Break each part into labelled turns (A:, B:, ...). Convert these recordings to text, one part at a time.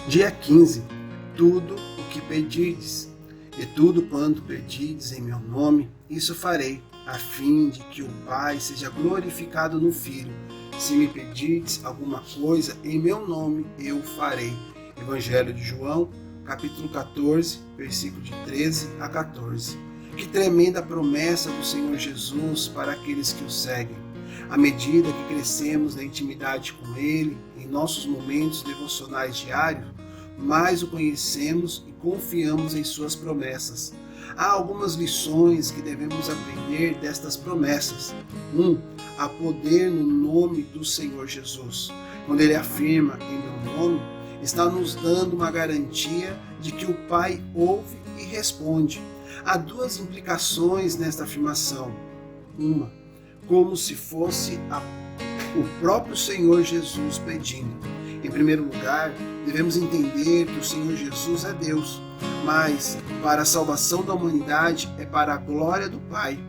A: Dia 15. Tudo o que pedirdes, e tudo quanto pedirdes em meu nome, isso farei, a fim de que o Pai seja glorificado no Filho. Se me pedirdes alguma coisa em meu nome, eu o farei. Evangelho de João, capítulo 14, versículo de 13 a 14. Que tremenda promessa do Senhor Jesus para aqueles que o seguem. À medida que crescemos na intimidade com Ele, em nossos momentos devocionais diários, mais o conhecemos e confiamos em suas promessas. Há algumas lições que devemos aprender destas promessas. 1. Há poder no nome do Senhor Jesus. Quando Ele afirma em meu nome, está nos dando uma garantia de que o Pai ouve e responde. Há duas implicações nesta afirmação. Uma, como se fosse o próprio Senhor Jesus pedindo. Em primeiro lugar, devemos entender que o Senhor Jesus é Deus, mas para a salvação da humanidade é para a glória do Pai.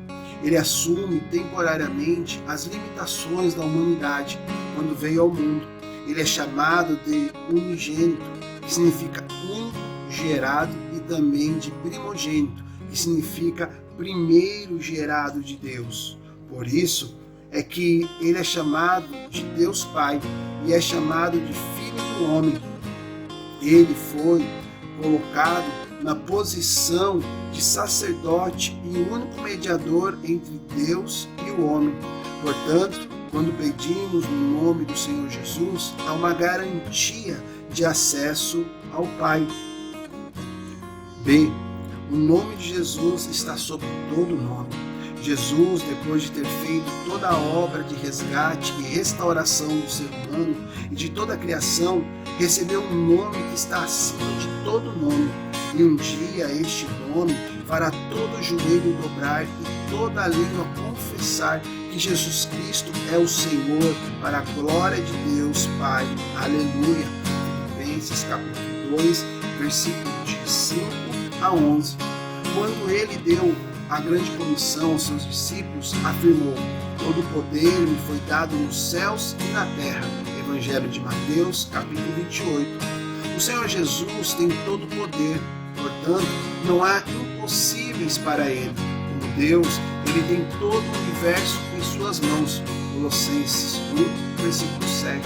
A: Ele assume temporariamente as limitações da humanidade quando veio ao mundo. Ele é chamado de unigênito, que significa único, gerado, e também de primogênito, que significa primeiro gerado de Deus. Por isso é que ele é chamado de Deus Pai e é chamado de Filho do Homem. Ele foi colocado na posição de sacerdote e único mediador entre Deus e o homem. Portanto, quando pedimos no nome do Senhor Jesus, há uma garantia de acesso ao Pai. B. O nome de Jesus está sobre todo nome. Jesus, depois de ter feito toda a obra de resgate e restauração do ser humano e de toda a criação, recebeu um nome que está acima de todo nome. E um dia este nome fará todo o joelho dobrar e toda a língua confessar que Jesus Cristo é o Senhor, para a glória de Deus Pai. Aleluia. Filipenses capítulo 2, versículo de 5 a 11. Quando ele deu a grande comissão aos seus discípulos, afirmou: todo o poder me foi dado nos céus e na terra. Evangelho de Mateus, capítulo 28. O Senhor Jesus tem todo o poder, portanto, não há impossíveis para Ele. Como Deus, Ele tem todo o universo em suas mãos. Colossenses 1, versículo 7.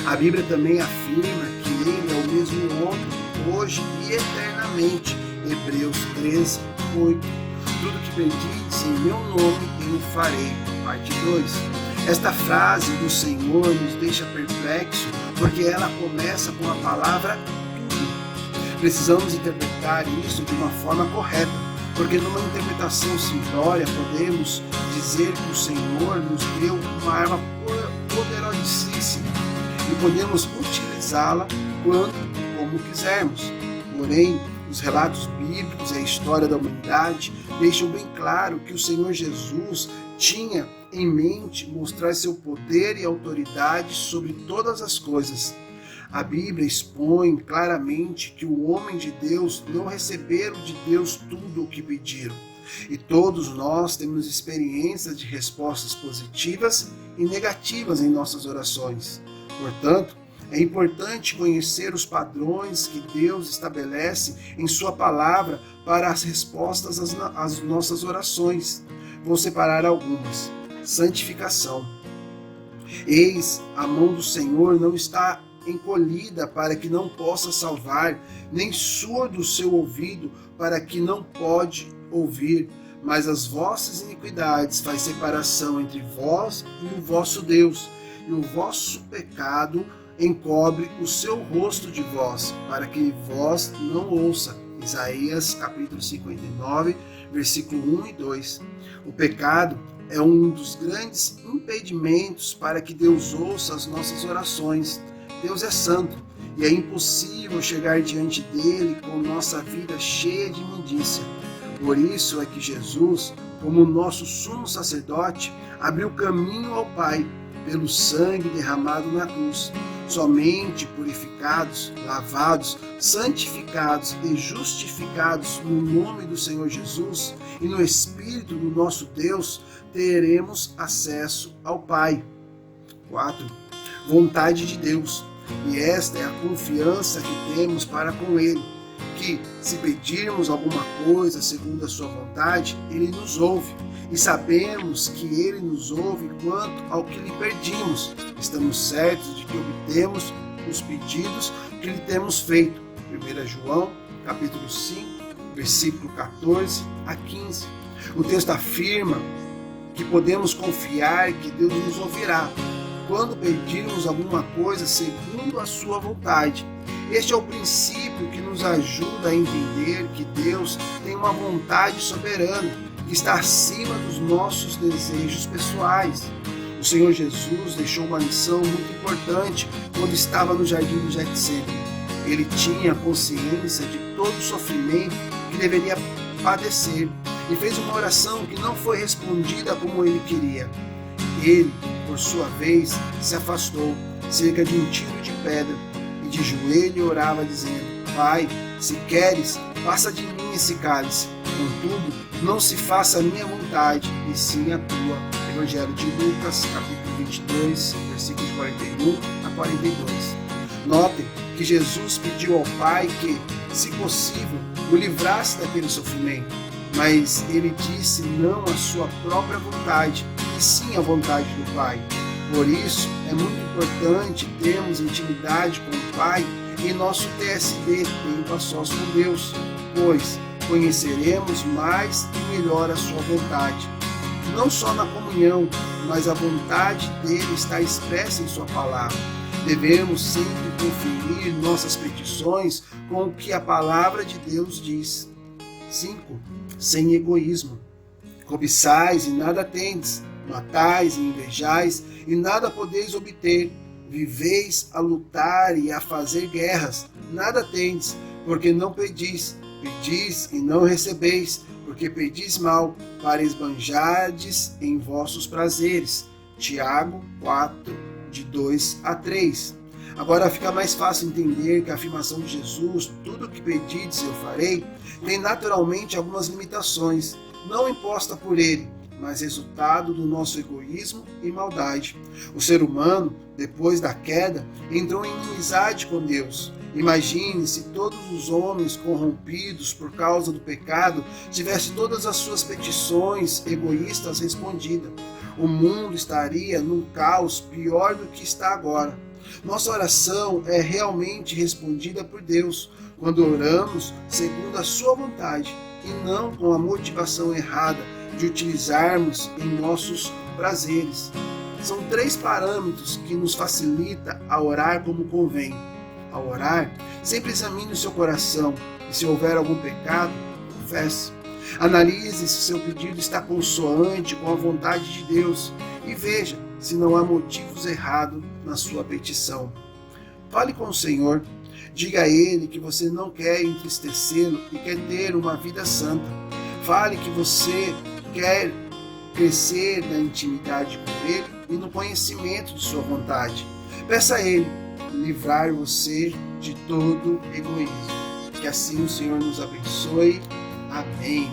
A: A Bíblia também afirma que Ele é o mesmo ontem, hoje e eternamente. Hebreus 13, 8. Tudo que pedis em meu nome eu farei. Parte 2. Esta frase do Senhor nos deixa perplexo porque ela começa com a palavra tudo. Precisamos interpretar isso de uma forma correta, porque numa interpretação simplória podemos dizer que o Senhor nos deu uma arma poderosíssima e podemos utilizá-la quando e como quisermos. Porém, os relatos bíblicos e a história da humanidade deixam bem claro que o Senhor Jesus tinha em mente mostrar seu poder e autoridade sobre todas as coisas. A Bíblia expõe claramente que o homem de Deus não receberam de Deus tudo o que pediram. E todos nós temos experiências de respostas positivas e negativas em nossas orações. Portanto, é importante conhecer os padrões que Deus estabelece em sua palavra para as respostas às nossas orações. Vou separar algumas. Santificação. Eis, a mão do Senhor não está encolhida para que não possa salvar, nem surdo o seu ouvido para que não pode ouvir, mas as vossas iniquidades faz separação entre vós e o vosso Deus, e o vosso pecado encobre o seu rosto de vós, para que vós não ouça. Isaías capítulo 59, versículo 1 e 2. O pecado é um dos grandes impedimentos para que Deus ouça as nossas orações. Deus é santo e é impossível chegar diante dele com nossa vida cheia de imundícia. Por isso é que Jesus, como nosso sumo sacerdote, abriu caminho ao Pai pelo sangue derramado na cruz. Somente purificados, lavados, santificados e justificados no nome do Senhor Jesus e no Espírito do nosso Deus, teremos acesso ao Pai. 4. Vontade de Deus. E esta é a confiança que temos para com Ele, que, se pedirmos alguma coisa segundo a sua vontade, Ele nos ouve. E sabemos que Ele nos ouve quanto ao que lhe pedimos. Estamos certos de que obtemos os pedidos que lhe temos feito. 1 João, capítulo 5, versículo 14 a 15. O texto afirma que podemos confiar que Deus nos ouvirá quando pedirmos alguma coisa segundo a sua vontade. Este é o princípio que nos ajuda a entender que Deus tem uma vontade soberana, que está acima dos nossos desejos pessoais. O Senhor Jesus deixou uma lição muito importante quando estava no jardim do Getsêmani. Ele tinha consciência de todo o sofrimento que deveria padecer e fez uma oração que não foi respondida como ele queria. Ele, por sua vez, se afastou cerca de um tiro de pedra e de joelho orava dizendo: Pai, se queres, passa de mim esse cálice. Contudo, não se faça a minha vontade, e sim a tua. Evangelho de Lucas, capítulo 22, versículos 41 a 42. Notem que Jesus pediu ao Pai que, se possível, o livrasse daquele sofrimento, mas ele disse não à sua própria vontade, e sim à vontade do Pai. Por isso, é muito importante termos intimidade com o Pai em nosso TSD, tempo a sós com Deus, pois conheceremos mais e melhor a sua vontade. Não só na comunhão, mas a vontade dele está expressa em sua palavra. Devemos sempre conferir nossas petições com o que a palavra de Deus diz. 5. Sem egoísmo. Cobiçais e nada tendes, matais e invejais e nada podeis obter. Viveis a lutar e a fazer guerras, nada tendes, porque não pedis. Pedis e não recebeis, porque pedis mal, para esbanjardes em vossos prazeres. Tiago 4, de 2 a 3. Agora fica mais fácil entender que a afirmação de Jesus, tudo o que pedides eu farei, tem naturalmente algumas limitações, não imposta por ele, mas resultado do nosso egoísmo e maldade. O ser humano, depois da queda, entrou em inimizade com Deus. Imagine se todos os homens corrompidos por causa do pecado tivessem todas as suas petições egoístas respondidas. O mundo estaria num caos pior do que está agora. Nossa oração é realmente respondida por Deus quando oramos segundo a sua vontade e não com a motivação errada de utilizarmos em nossos prazeres. São 3 parâmetros que nos facilita a orar como convém. Ao orar, sempre examine o seu coração e se houver algum pecado, confesse. Analise se seu pedido está consoante com a vontade de Deus e veja se não há motivos errados na sua petição. Fale com o Senhor, diga a Ele que você não quer entristecê-lo e quer ter uma vida santa. Fale que você quer crescer na intimidade com Ele e no conhecimento de sua vontade. Peça a Ele livrar você de todo egoísmo. Que assim o Senhor nos abençoe. Amém.